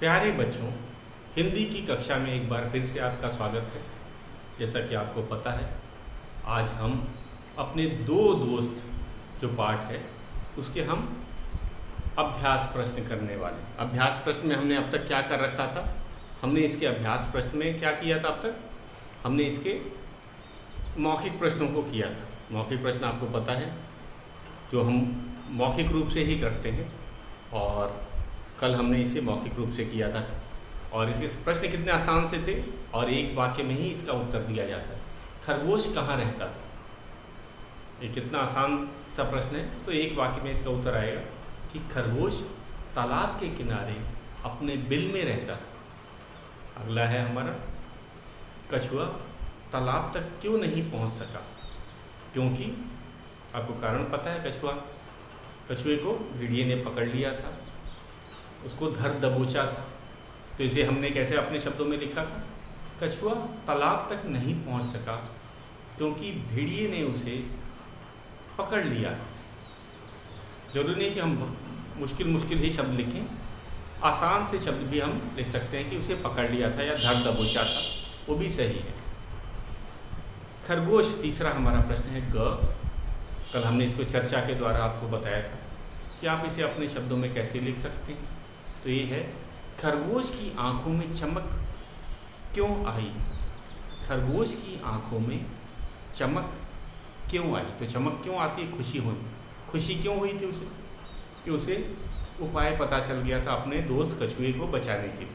प्यारे बच्चों, हिंदी की कक्षा में एक बार फिर से आपका स्वागत है। जैसा कि आपको पता है, आज हम अपने दो दोस्त जो पाठ है उसके हम अभ्यास प्रश्न करने वाले हैं। अभ्यास प्रश्न में हमने अब तक क्या कर रखा था? हमने इसके अभ्यास प्रश्न में क्या किया था? अब तक हमने इसके मौखिक प्रश्नों को किया था। मौखिक प्रश्न आपको पता है, जो हम मौखिक रूप से ही करते हैं, और कल हमने इसे मौखिक रूप से किया था। और इसके प्रश्न कितने आसान से थे और एक वाक्य में ही इसका उत्तर दिया जाता है। खरगोश कहाँ रहता था? ये कितना आसान सा प्रश्न है। तो एक वाक्य में इसका उत्तर आएगा कि खरगोश तालाब के किनारे अपने बिल में रहता था। अगला है हमारा, कछुआ तालाब तक क्यों नहीं पहुंच सका? क्योंकि आपको कारण पता है। कछुए को भेड़िए ने पकड़ लिया था, उसको धर दबोचा था। तो इसे हमने कैसे अपने शब्दों में लिखा था? कछुआ तालाब तक नहीं पहुंच सका क्योंकि भेड़िए ने उसे पकड़ लिया। जरूरी नहीं कि हम मुश्किल ही शब्द लिखें, आसान से शब्द भी हम लिख सकते हैं कि उसे पकड़ लिया था या धर दबोचा था, वो भी सही है। खरगोश तीसरा हमारा प्रश्न है ग। कल हमने इसको चर्चा के द्वारा आपको बताया था कि आप इसे अपने शब्दों में कैसे लिख सकते हैं। तो ये है, खरगोश की आंखों में चमक क्यों आई? खरगोश की आंखों में चमक क्यों आई? तो चमक क्यों आती है? खुशी क्यों हुई थी उसे? कि उसे उपाय पता चल गया था अपने दोस्त कछुए को बचाने के लिए।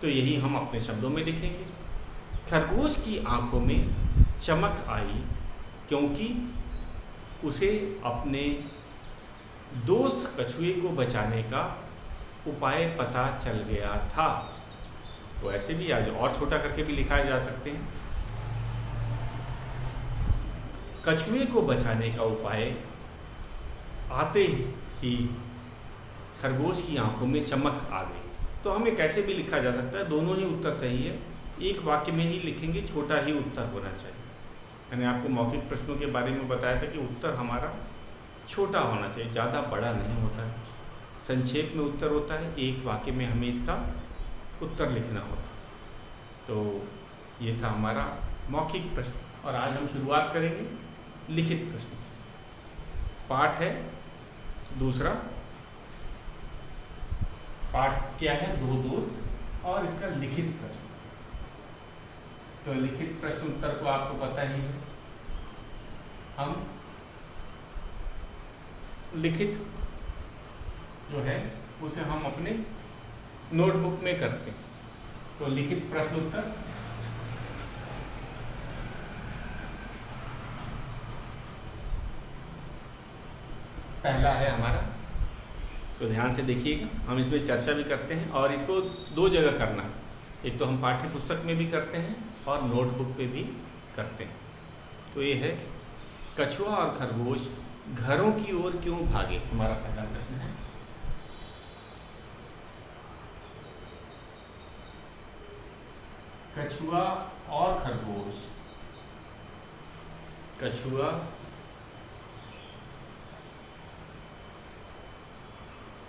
तो यही हम अपने शब्दों में लिखेंगे। खरगोश की आंखों में चमक आई क्योंकि उसे अपने दोस्त कछुए को बचाने का उपाय पता चल गया था। तो ऐसे भी आज और छोटा करके भी लिखा जा सकते हैं। कछुए को बचाने का उपाय आते ही खरगोश की आंखों में चमक आ गई। तो हमें कैसे भी लिखा जा सकता है, दोनों ही उत्तर सही है। एक वाक्य में ही लिखेंगे, छोटा ही उत्तर होना चाहिए। मैंने आपको मौखिक प्रश्नों के बारे में बताया था कि उत्तर हमारा छोटा होना चाहिए, ज़्यादा बड़ा नहीं होता है। संक्षेप में उत्तर होता है, एक वाक्य में हमें इसका उत्तर लिखना होता है। तो ये था हमारा मौखिक प्रश्न, और आज हम शुरुआत करेंगे लिखित प्रश्न से। पाठ है दूसरा। पाठ क्या है? दो दोस्त, और इसका लिखित प्रश्न। तो लिखित प्रश्न उत्तर को आपको पता ही है। हम लिखित जो है उसे हम अपने नोटबुक में करते हैं। तो लिखित प्रश्न उत्तर पहला है हमारा। तो ध्यान से देखिएगा, हम इसमें चर्चा भी करते हैं और इसको दो जगह करना है। एक तो हम पाठ्य पुस्तक में भी करते हैं और नोटबुक पे भी करते हैं। तो ये है, कछुआ और खरगोश घरों की ओर क्यों भागे? हमारा पहला प्रश्न है। कछुआ और खरगोश कछुआ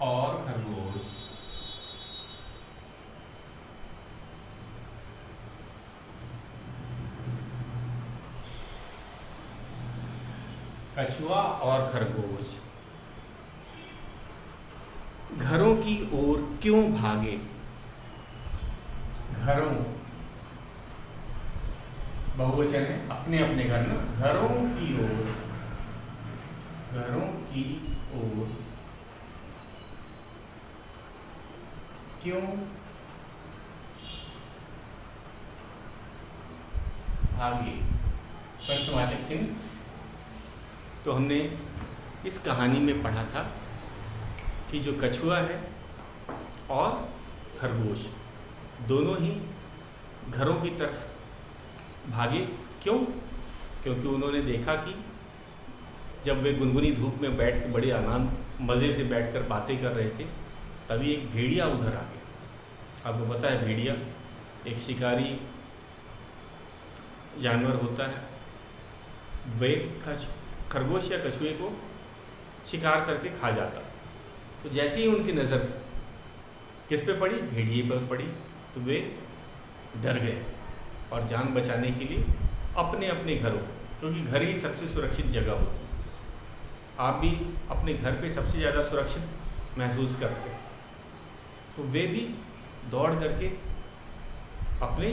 और खरगोश कछुआ और खरगोश घरों की ओर क्यों भागे? घरों बहुवचन है, अपने अपने घर ना। घरों की ओर क्यों भागे? प्रश्नवाचक चिन्ह। तो हमने इस कहानी में पढ़ा था कि जो कछुआ है और खरगोश दोनों ही घरों की तरफ भागे। क्यों? क्योंकि उन्होंने देखा कि जब वे गुनगुनी धूप में बैठ के बड़े आनंद मज़े से बैठकर बातें कर रहे थे, तभी एक भेड़िया उधर आ गया। आपको पता है, भेड़िया एक शिकारी जानवर होता है। वे खरगोश या कछुए को शिकार करके खा जाता। तो जैसे ही उनकी नज़र किस पे पड़ी? भेड़िए पर पड़ी। तो वे डर गए और जान बचाने के लिए अपने अपने घरों, क्योंकि घर ही सबसे सुरक्षित जगह होती है, आप भी अपने घर पे सबसे ज़्यादा सुरक्षित महसूस करते हैं, तो वे भी दौड़ करके अपने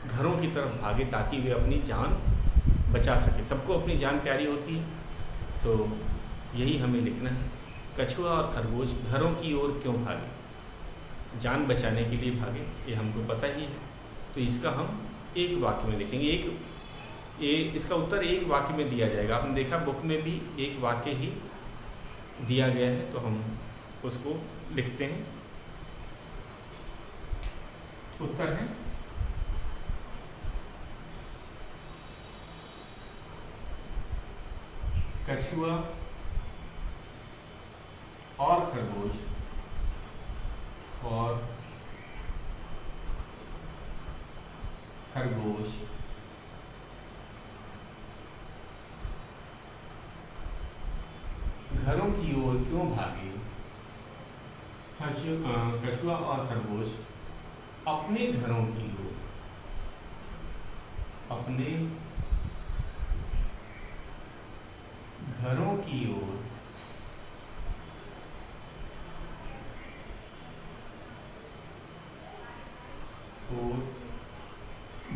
घरों की तरफ भागे ताकि वे अपनी जान बचा सके। सबको अपनी जान प्यारी होती है, तो यही हमें लिखना है। कछुआ और खरगोश घरों की ओर क्यों भागे? जान बचाने के लिए भागे, ये हमको पता ही है। तो इसका हम एक वाक्य में लिखेंगे। इसका उत्तर एक वाक्य में दिया जाएगा। आपने देखा बुक में भी एक वाक्य ही दिया गया है, तो हम उसको लिखते हैं। उत्तर है कछुआ और खरगोश घरों की ओर क्यों भागे? कछुआ और खरगोश अपने घरों की ओर, अपने घरों की ओर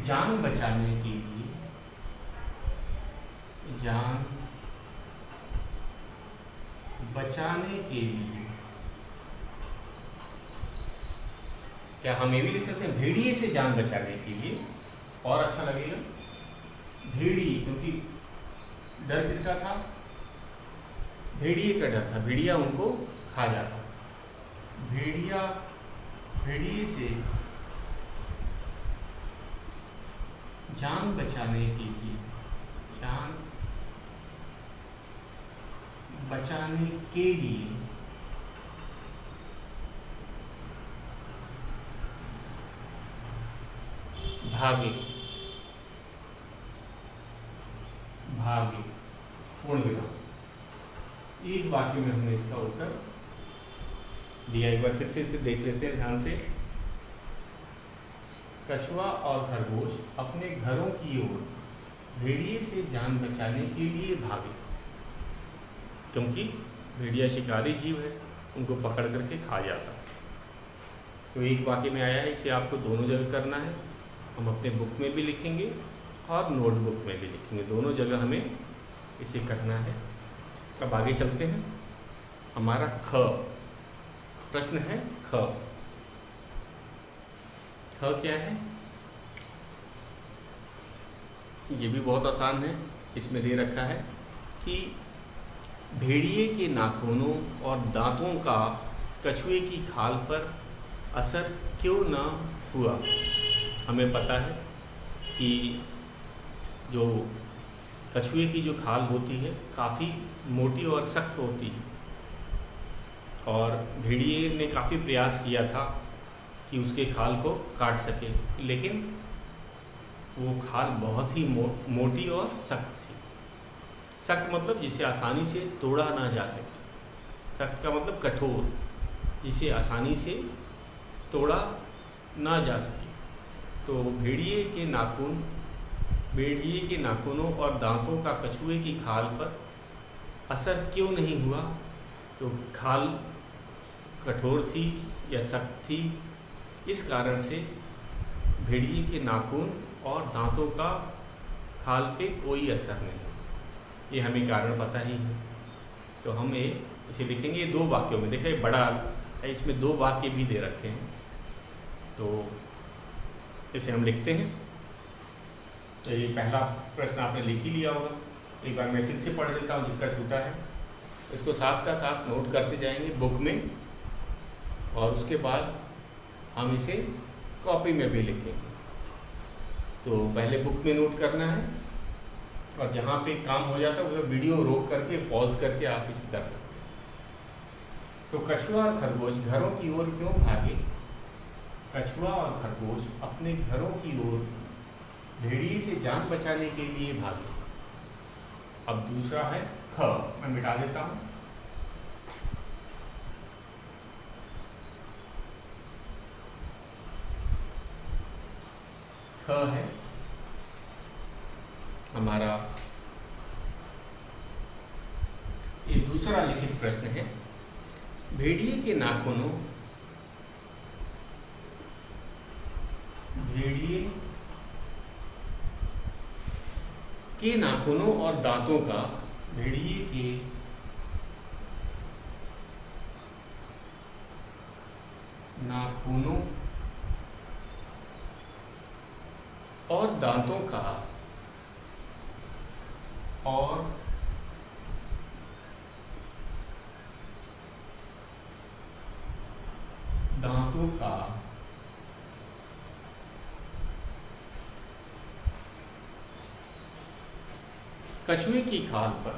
जान बचाने के लिए, जान बचाने के लिए। क्या हम ये भी लिख सकते हैं भेड़िए से जान बचाने के लिए? और अच्छा लगेगा भेड़िए, क्योंकि डर किसका था? भेड़िए का डर था, भेड़िया उनको खा जाता। भेड़िए से जान बचाने के लिए, जान बचाने के लिए भागे, भागे, पूर्ण विराम। एक वाक्य में हमने इसका उत्तर दिया। एक बार फिर से इसे देख लेते हैं ध्यान से। कछुआ और खरगोश अपने घरों की ओर भेड़िए से जान बचाने के लिए भागे, क्योंकि भेड़िया शिकारी जीव है, उनको पकड़ करके खा जाता। तो एक वाक्य में आया है, इसे आपको दोनों जगह करना है। हम अपने बुक में भी लिखेंगे और नोटबुक में भी लिखेंगे, दोनों जगह हमें इसे करना है। अब आगे चलते हैं। हमारा ख प्रश्न है। ख क्या है? ये भी बहुत आसान है। इसमें दे रखा है कि भेड़िए के नाखूनों और दांतों का कछुए की खाल पर असर क्यों न हुआ। हमें पता है कि जो कछुए की जो खाल होती है काफ़ी मोटी और सख्त होती है, और भेड़िए ने काफ़ी प्रयास किया था कि उसके खाल को काट सके, लेकिन वो खाल बहुत ही मोटी और सख्त थी। सख्त मतलब जिसे आसानी से तोड़ा ना जा सके। सख्त का मतलब कठोर, जिसे आसानी से तोड़ा ना जा सके। तो भेड़िए के नाखूनों और दांतों का कछुए की खाल पर असर क्यों नहीं हुआ। तो खाल कठोर थी या सख्त थी, इस कारण से भेड़िए के नाखून और दांतों का खाल पे कोई असर नहीं। ये हमें कारण पता ही है, तो हम इसे लिखेंगे दो वाक्यों में। देखिए बड़ा है, इसमें दो वाक्य भी दे रखे हैं, तो इसे हम लिखते हैं। तो ये पहला प्रश्न आपने लिख ही लिया होगा। एक बार मैं फिर से पढ़ देता हूँ जिसका छूटा है। इसको साथ का साथ नोट करते जाएंगे बुक में, और उसके बाद हम इसे कॉपी में भी लिखेंगे। तो पहले बुक में नोट करना है, और जहाँ पे काम हो जाता है उसे वीडियो रोक करके पॉज करके आप इसे कर सकते हैं। तो कछुआ और खरगोश घरों की ओर क्यों भागे? कछुआ और खरगोश अपने घरों की ओर भेड़िए से जान बचाने के लिए भागे। अब दूसरा है ख, मैं मिटा देता हूँ। ख है हमारा। ये दूसरा लिखित प्रश्न है। भेड़िए के नाखूनों और दांतों का, भेड़िए के नाखूनों और दांतों का कछुए की खाल पर,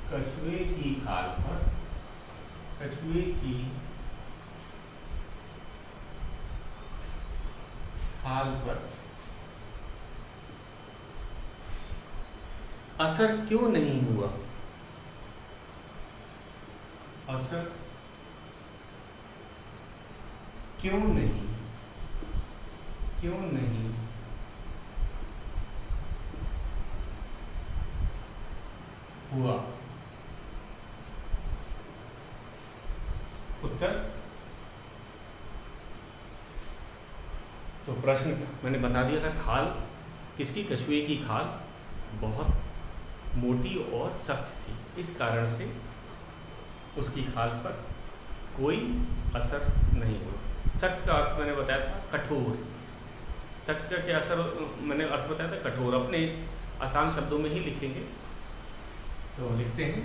कछुए की खाल पर असर क्यों नहीं हुआ? असर क्यों नहीं हुआ? उत्तर। तो प्रश्न मैंने बता दिया था, खाल किसकी? कछुए की खाल बहुत मोटी और सख्त थी, इस कारण से उसकी खाल पर कोई असर नहीं हुआ। सख्त का अर्थ मैंने बताया था कठोर। सख्त का क्या असर मैंने अर्थ बताया था? कठोर। अपने आसान शब्दों में ही लिखेंगे, तो लिखते हैं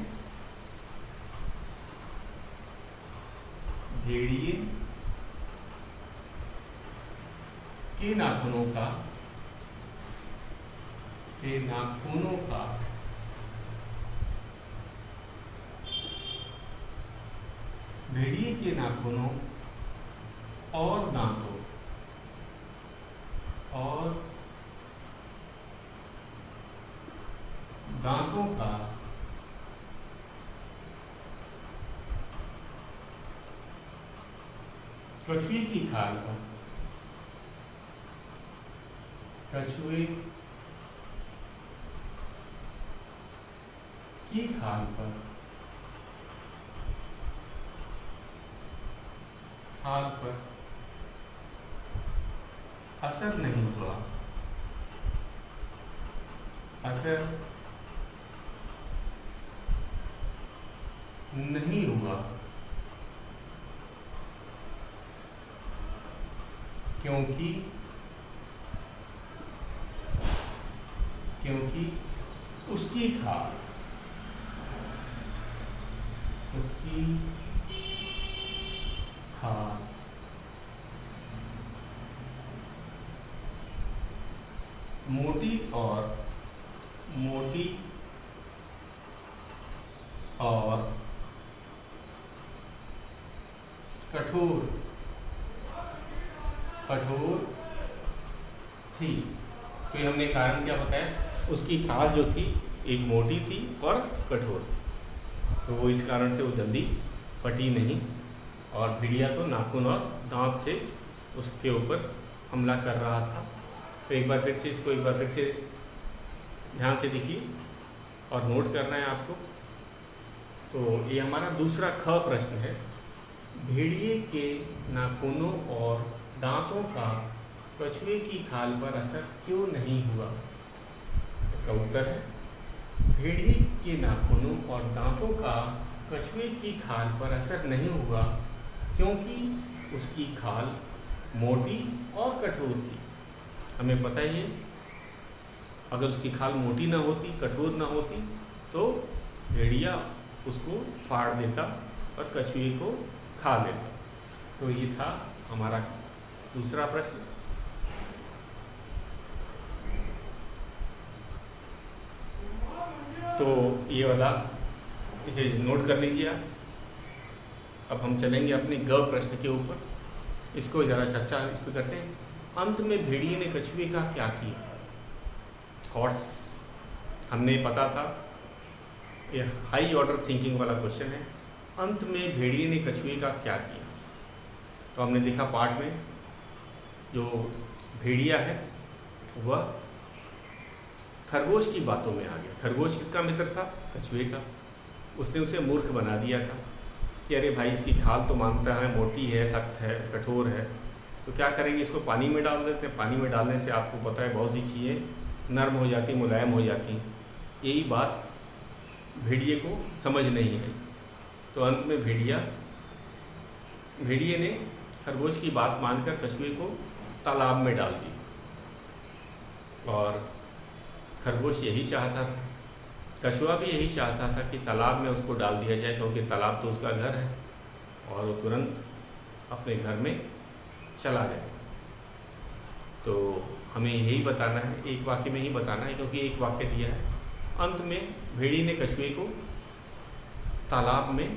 भेड़िए के नाखूनों का भेड़िए के नाखूनों और दांतों का कछुए की खाल पर असर नहीं हुआ। क्योंकि उसकी खाल मोटी और कठोर थी। तो हमने कारण क्या बताया? उसकी खाल जो थी एक मोटी थी और कठोर, तो वो इस कारण से वो जल्दी फटी नहीं, और भेड़िया तो नाखून और दांत से उसके ऊपर हमला कर रहा था। तो एक बार फिर से इसको ध्यान से देखिए और नोट करना है आपको। तो ये हमारा दूसरा ख प्रश्न है। भेड़िए के नाखूनों और दांतों का कछुए की खाल पर असर क्यों नहीं हुआ? इसका उत्तर है भेड़िए के नाखूनों और दांतों का कछुए की खाल पर असर नहीं हुआ क्योंकि उसकी खाल मोटी और कठोर थी। हमें पता ही है, अगर उसकी खाल मोटी ना होती, कठोर ना होती, तो भेड़िया उसको फाड़ देता और कछुए को खा लेता। तो ये था हमारा दूसरा प्रश्न। तो ये वाला इसे नोट कर लीजिए आप। अब हम चलेंगे अपने ग प्रश्न के ऊपर। इसको ज़रा चर्चा इस पर करते हैं। अंत में भेड़िए ने कछुए का क्या किया? थॉट्स हमने पता था, ये हाई ऑर्डर थिंकिंग वाला क्वेश्चन है। अंत में भेड़िए ने कछुए का क्या किया? तो हमने देखा पाठ में जो भेड़िया है वह खरगोश की बातों में आ गया। खरगोश किसका मित्र था? कछुए का। उसने उसे मूर्ख बना दिया था कि अरे भाई इसकी खाल तो मानता है मोटी है, सख्त है, कठोर है, तो क्या करेंगे, इसको पानी में डाल देते हैं। पानी में डालने से आपको पता है बहुत सी चीज़ें नरम हो जाती, मुलायम हो जाती। यही बात भेड़िए को समझ नहीं आई। तो अंत में भेड़िए ने खरगोश की बात मानकर कछुए को तालाब में डाल दिया। और खरगोश यही चाहता था, कछुआ भी यही चाहता था कि तालाब में उसको डाल दिया जाए, क्योंकि तालाब तो उसका घर है और वो तुरंत अपने घर में चला जाए। तो हमें यही बताना है, एक वाक्य में ही बताना है, क्योंकि एक वाक्य दिया है। अंत में भेड़ी ने कछुए को तालाब में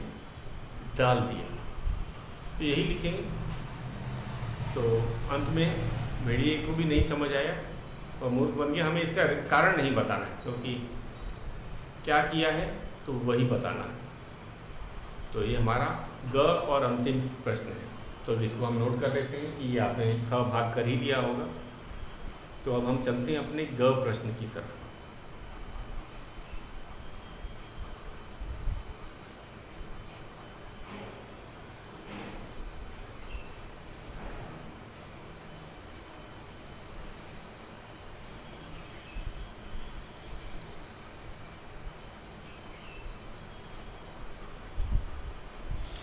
डाल दिया, तो यही लिखेंगे। तो अंत में भेड़िए को भी नहीं समझ आया और मूर्ख बन गया। हमें इसका कारण नहीं बताना है, क्योंकि क्या किया है तो वही बताना है। तो ये हमारा ग और अंतिम प्रश्न है। तो इसको हम नोट कर लेते हैं कि ये आपने ख भाग कर ही लिया होगा। तो अब हम चलते हैं अपने ग प्रश्न की तरफ।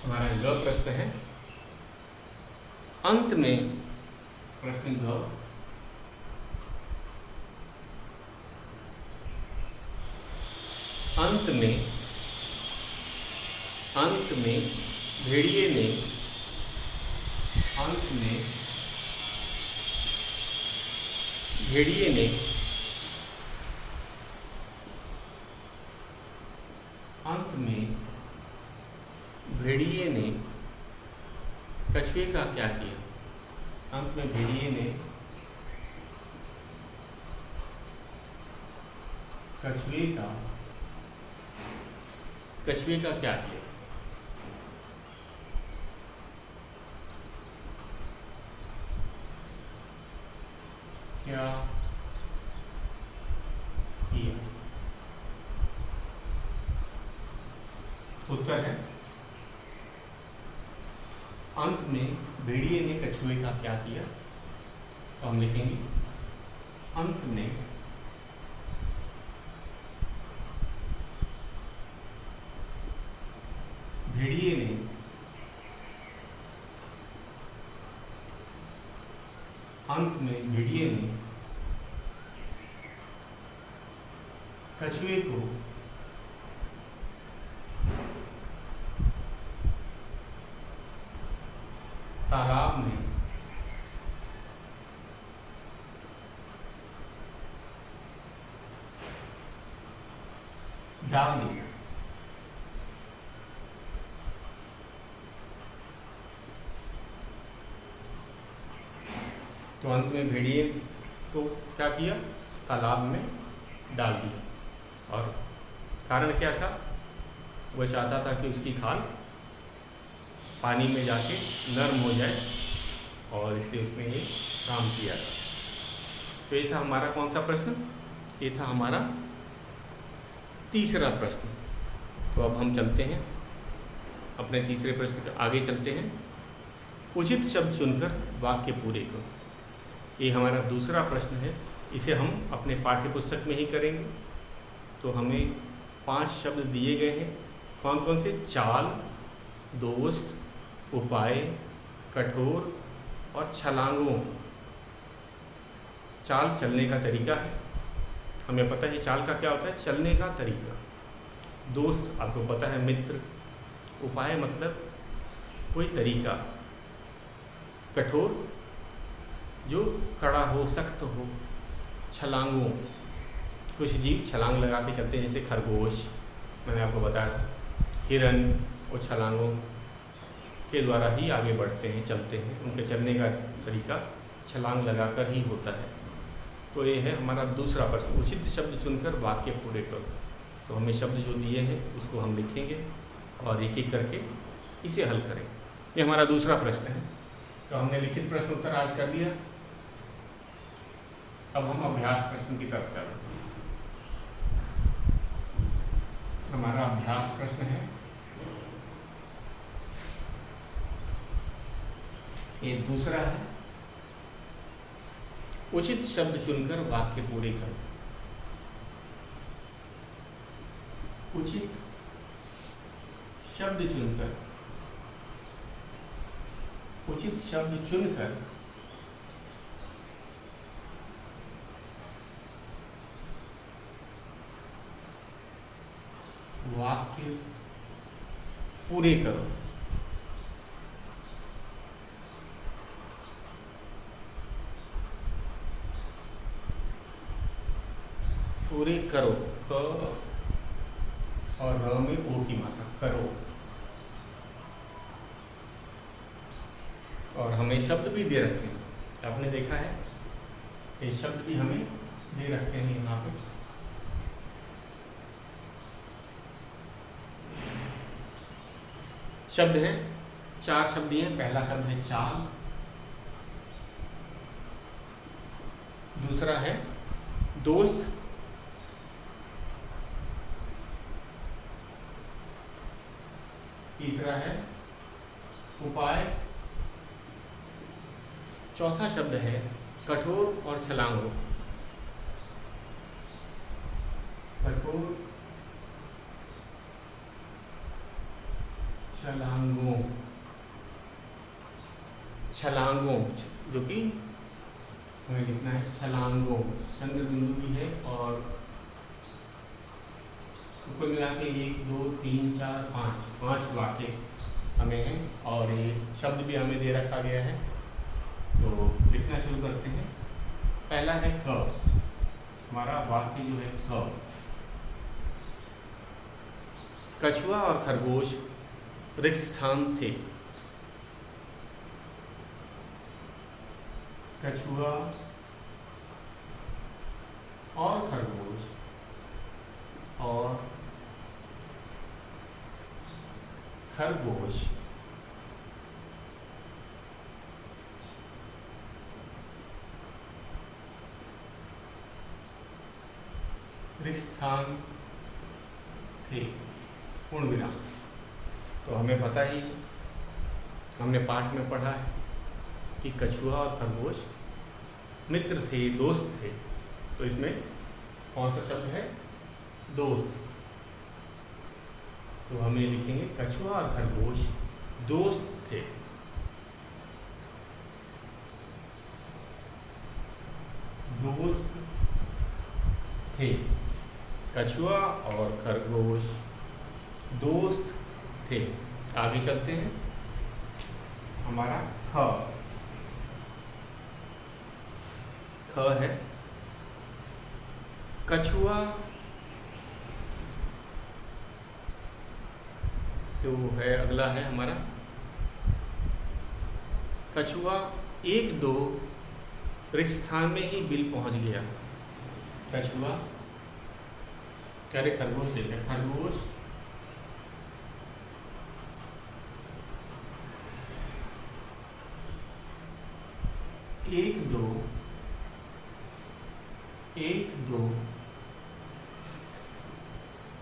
हमारा ग प्रश्न है, अंत में, प्रश्न ग, अंत में भेड़िए ने, अंत में भेड़िए ने अंत में भेड़िए ने कछुए का क्या किया? अंत में भेड़िए ने कछुए का क्या किया? क्या किया? उत्तर है, अंत में भेड़िए ने कछुए का क्या किया? तो हम लिखेंगे, अंत में भेड़िए ने कछुए को तालाब में डाल दिया। तो अंत में भेड़िए को क्या किया? तालाब में डाल दिया। और कारण क्या था? वह चाहता था कि उसकी खाल पानी में जाके नरम हो जाए, और इसलिए उसने ये काम किया था। तो ये था हमारा कौन सा प्रश्न? ये था हमारा तीसरा प्रश्न। तो अब हम चलते हैं अपने तीसरे प्रश्न के आगे चलते हैं। उचित शब्द चुनकर वाक्य पूरे करो। ये हमारा दूसरा प्रश्न है, इसे हम अपने पाठ्य पुस्तक में ही करेंगे। तो हमें 5 शब्द दिए गए हैं। कौन कौन से? चाल, दोस्त, उपाय, कठोर और छलांगों। चाल चलने का तरीका है, हमें पता है चाल का क्या होता है, चलने का तरीका। दोस्त आपको पता है, मित्र। उपाय मतलब कोई तरीका। कठोर जो कड़ा हो, सख्त हो। छलांगों, कुछ जीव छलांग लगा के चलते हैं, जैसे खरगोश, मैंने आपको बताया था। हिरन और छलांगों के द्वारा ही आगे बढ़ते हैं, चलते हैं। उनके चलने का तरीका छलांग लगाकर ही होता है। तो ये है हमारा दूसरा प्रश्न, उचित शब्द चुनकर वाक्य पूरे करो। तो हमें शब्द जो दिए हैं उसको हम लिखेंगे और एक एक करके इसे हल करेंगे। ये हमारा दूसरा प्रश्न है। तो हमने लिखित प्रश्न उत्तर आज कर लिया। अब हम अभ्यास प्रश्न की तरफ चल रहे हैं। हमारा अभ्यास प्रश्न है, ये दूसरा है, उचित शब्द चुनकर वाक्य पूरे करो। उचित शब्द चुनकर, उचित शब्द चुनकर वाक्य पूरे करो। पूरे करो, क और र में ओ की मात्रा, करो। और हमें शब्द भी दे रखे हैं, आपने देखा है, ये शब्द भी हमें दे रखे हैं यहाँ पे। शब्द हैं, 4 शब्द हैं। पहला शब्द है चाल, दूसरा है दोस्त, तीसरा है उपाय, चौथा शब्द है कठोर और छलांगों। कठोर, छलांगों, छलांगों जो कि हमें लिखना है छलांगों, चंद्र बिंदु भी है। और कुल मिला के 1 2 3 4 5 वाक्य हमें हैं, और ये शब्द भी हमें दे रखा गया है। तो लिखना शुरू करते हैं। पहला है क, हमारा वाक्य जो है क। कछुआ और खरगोश रिक्त स्थान थे। कछुआ और खरगोश और खरगोश रिक्त स्थान थे, पूर्ण विराम। तो हमें पता ही, हमने पाठ में पढ़ा है कि कछुआ और खरगोश मित्र थे, दोस्त थे। तो इसमें कौन सा शब्द है? दोस्त। तो हमें लिखेंगे कछुआ और खरगोश दोस्त थे। दोस्त थे, कछुआ और खरगोश दोस्त थे। आगे चलते हैं। हमारा ख, ख है कछुआ, जो है अगला है हमारा कछुआ 1 2 रिक्त स्थान में ही बिल पहुंच गया। कछुआ, अरे खरगोश ले, खरगोश 1 2 1 2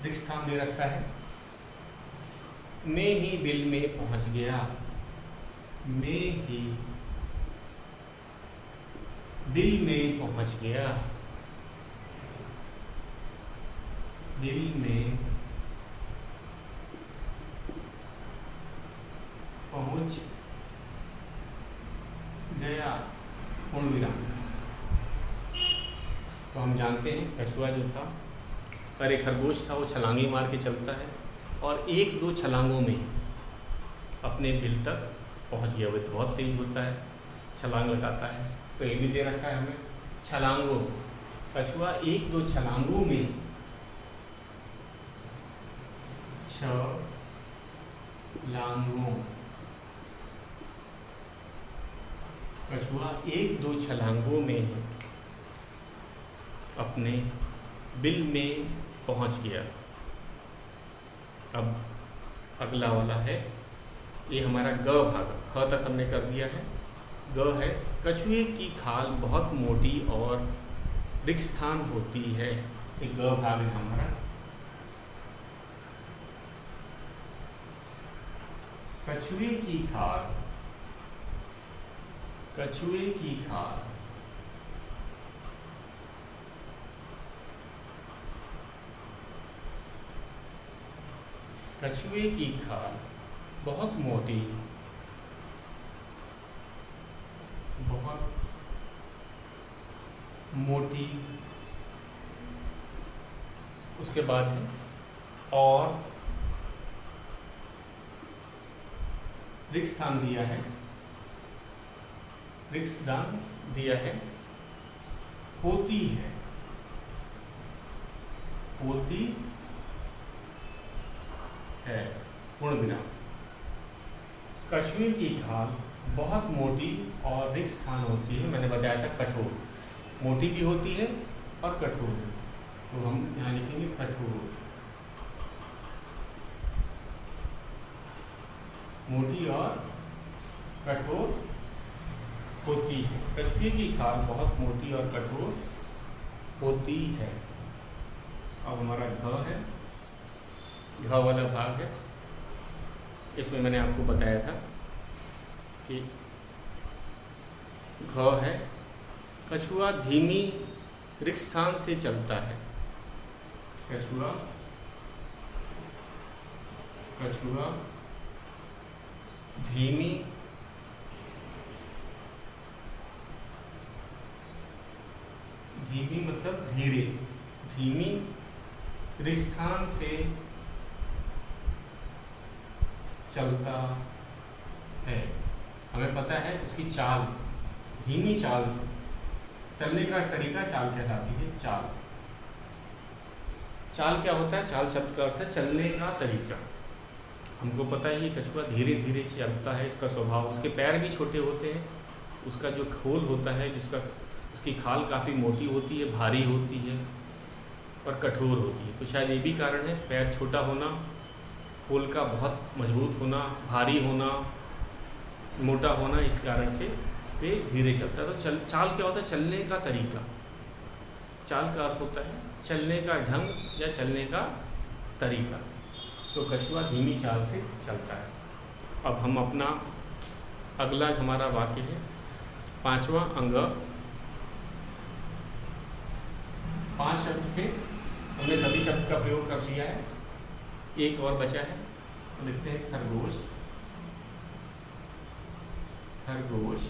रिक्त स्थान दे रखा है, में ही बिल में पहुंच गया। में ही बिल में पहुंच गया। बिल में पहुंच गया, पूर्ण विराम। तो हम जानते हैं कछुआ जो था, अरे खरगोश था, वो छलांगे मार के चलता है और 1 2 छलांगों में अपने बिल तक पहुंच गया। वो तो बहुत तेज होता है, छलांग लगाता है। तो ये भी दे रखा है हमें छलांगों। कछुआ 1 2 छलांगों में, छलांगों, कछुआ 1 2 छलांगों में अपने बिल में पहुंच गया। अब अगला वाला है, ये हमारा ग भाग, ख तक हमने कर दिया है। ग है, कछुए की खाल बहुत मोटी और रिक्स्थान होती है। एक ग भाग है हमारा। कछुए की खाल, कछुए की खाल कछुए की खाल बहुत मोटी, बहुत मोटी, उसके बाद है और रिक्स्थान दिया है, रिक्स्थान दिया है, होती है, होती है, पूर्ण विराम। कछुए की खाल बहुत मोटी और रिक्स्थान होती है, मैंने बताया था कठोर, मोटी भी होती है और कठोर, तो हम यहाँ लिखेंगे कठोर। मोटी और कठोर होती है, कछुए की खाल बहुत मोटी और कठोर होती है। अब हमारा घ है, घ वाला भाग है। इसमें मैंने आपको बताया था कि घ है, कछुआ धीमी रिक्स्थान से चलता है। कछुआ, कछुआ धीमी धीमी मतलब धीरे, धीमी रिक्स्थान से चलता है। हमें पता है उसकी चाल, धीमी चाल से चलने का तरीका चाल कहलाती है। चाल, चाल क्या होता है? चाल शब्द का अर्थ है चलने का तरीका। हमको पता है ये कछुआ धीरे धीरे चलता है, इसका स्वभाव, उसके पैर भी छोटे होते हैं, उसका जो खोल होता है, जिसका उसकी खाल काफ़ी मोटी होती है, भारी होती है और कठोर होती है। तो शायद ये भी कारण है, पैर छोटा होना, खोल का बहुत मजबूत होना, भारी होना, मोटा होना, इस कारण से वे धीरे चलता है। तो चाल क्या होता है? चलने का तरीका। चाल का अर्थ होता है चलने का ढंग या चलने का तरीका। तो कछुआ धीमी चाल से चलता है। अब हम अपना अगला हमारा वाक्य है, पांचवा अंग। 5 शब्द थे, हमने सभी शब्द का प्रयोग कर लिया है, एक और बचा है, तो लिखते हैं खरगोश। खरगोश,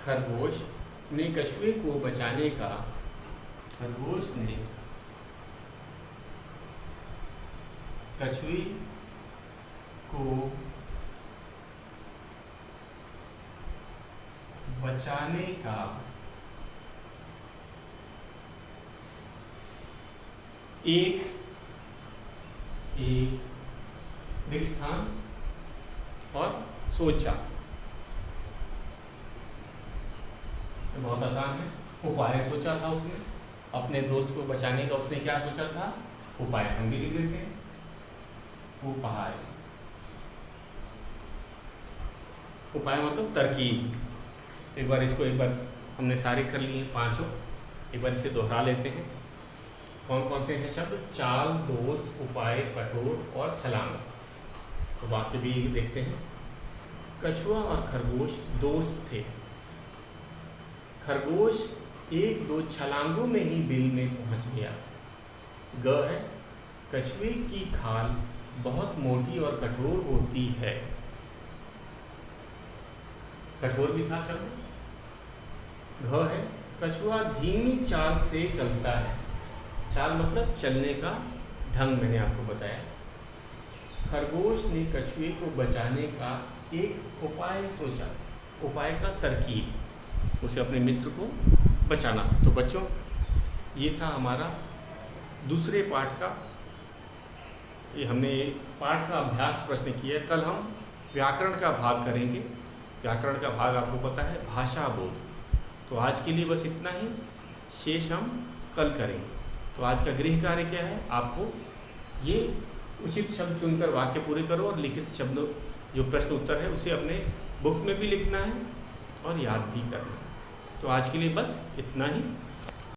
खरगोश ने कछुए को बचाने का, खरगोश ने कछुए को बचाने का एक रिक्स्थान और सोचा। बहुत आसान है। उपाय सोचा था उसने, अपने दोस्त को बचाने का उसने क्या सोचा था? उपाय। हम भी लिख देते हैं उपाय। उपाय मतलब तरकीब। एक बार इसको, एक बार हमने सारे कर लिए पांचों, एक बार इसे दोहरा लेते हैं। कौन कौन से हैं शब्द? चाल, दोस्त, उपाय, कठोर और छलांग। तो वाक्य भी देखते हैं। कछुआ और खरगोश दोस्त थे। खरगोश 1-2 छलांगों में ही बिल में पहुंच गया। ग है, कछुए की खाल बहुत मोटी और कठोर होती है। कठोर भी था शब्द। घ है, कछुआ धीमी चाल से चलता है। चाल मतलब चलने का ढंग, मैंने आपको बताया। खरगोश ने कछुए को बचाने का एक उपाय सोचा। उपाय का तरकीब, उसे अपने मित्र को बचाना था। तो बच्चों, ये था हमारा दूसरे पाठ का, ये हमने पाठ का अभ्यास प्रश्न किया। कल हम व्याकरण का भाग करेंगे। व्याकरण का भाग आपको पता है भाषा बोध। तो आज के लिए बस इतना ही, शेष हम कल करेंगे। तो आज का गृह कार्य क्या है? आपको ये उचित शब्द चुनकर वाक्य पूरे करो और लिखित शब्दों जो प्रश्न उत्तर है उसे अपने बुक में भी लिखना है और याद भी करना है। तो आज के लिए बस इतना ही।